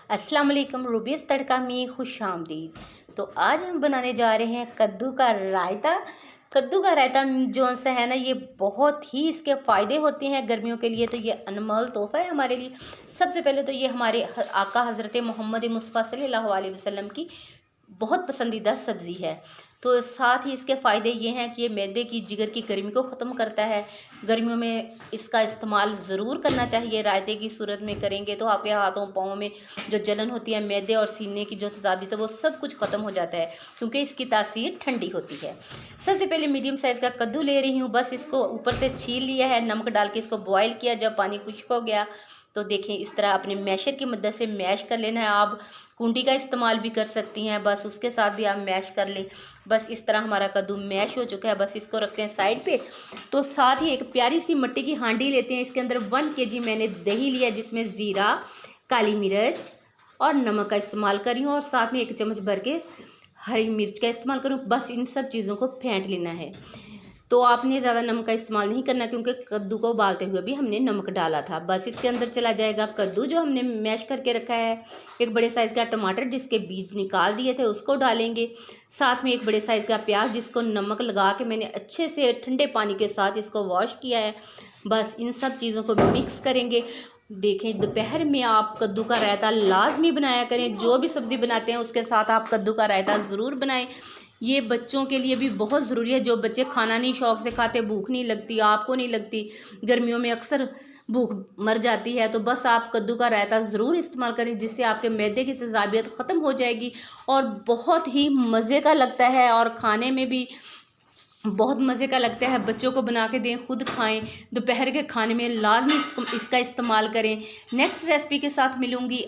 अस्सलाम वालेकुम, रूबीज़ तड़का में खुश आमदीद। तो आज हम बनाने जा रहे हैं कद्दू का रायता। कद्दू का रायता जो सा है ना, ये बहुत ही इसके फ़ायदे होते हैं गर्मियों के लिए। तो ये अनमोल तोहफ़ा है हमारे लिए। सबसे पहले तो ये हमारे आका हज़रत मोहम्मद मुस्तफ़ा सल्लल्लाहु अलैहि वसल्लम की बहुत पसंदीदा सब्ज़ी है। तो साथ ही इसके फ़ायदे ये हैं कि ये मैदे की जिगर की गर्मी को ख़त्म करता है। गर्मियों में इसका इस्तेमाल ज़रूर करना चाहिए। रायते की सूरत में करेंगे तो आपके हाथों पाँव में जो जलन होती है, मैदे और सीने की जो तज़ाबियत है, वो सब कुछ ख़त्म हो जाता है क्योंकि इसकी तासीर ठंडी होती है। सबसे पहले मीडियम साइज़ का कद्दू ले रही हूँ। बस इसको ऊपर से छील लिया है, नमक डाल के इसको बॉयल किया। जब पानी खुश्क हो गया तो देखें, इस तरह अपने मैशर की मदद से मैश कर लेना है। आप कुंडी का इस्तेमाल भी कर सकती हैं, बस उसके साथ भी आप मैश कर लें। बस इस तरह हमारा कद्दू मैश हो चुका है। बस इसको रखते हैं साइड पे। तो साथ ही एक प्यारी सी मिट्टी की हांडी लेते हैं। इसके अंदर 1 kg मैंने दही लिया, जिसमें ज़ीरा, काली मिर्च और नमक का इस्तेमाल कर रही हूँ, और साथ में 1 चम्मच भर के हरी मिर्च का इस्तेमाल करूँ। बस इन सब चीज़ों को फेंट लेना है। तो आपने ज़्यादा नमक का इस्तेमाल नहीं करना क्योंकि कद्दू को उबालते हुए भी हमने नमक डाला था। बस इसके अंदर चला जाएगा कद्दू जो हमने मैश करके रखा है। एक बड़े साइज़ का टमाटर जिसके बीज निकाल दिए थे उसको डालेंगे। साथ में एक बड़े साइज़ का प्याज जिसको नमक लगा के मैंने अच्छे से ठंडे पानी के साथ इसको वॉश किया है। बस इन सब चीज़ों को मिक्स करेंगे। देखें, दोपहर में आप कद्दू का रायता लाजमी बनाया करें। जो भी सब्ज़ी बनाते हैं उसके साथ आप कद्दू का रायता ज़रूर बनाएं। ये बच्चों के लिए भी बहुत ज़रूरी है। जो बच्चे खाना नहीं शौक़ से खाते, भूख नहीं लगती, आपको नहीं लगती, गर्मियों में अक्सर भूख मर जाती है, तो बस आप कद्दू का रायता ज़रूर इस्तेमाल करें, जिससे आपके मैदे की तेज़ाबियत ख़त्म हो जाएगी और बहुत ही मज़े का लगता है और खाने में भी बहुत मज़े का लगता है। बच्चों को बना के दें, खुद खाएं। दोपहर के खाने में लाजमी इसका इस्तेमाल करें। नेक्स्ट रेसिपी के साथ मिलूँगी।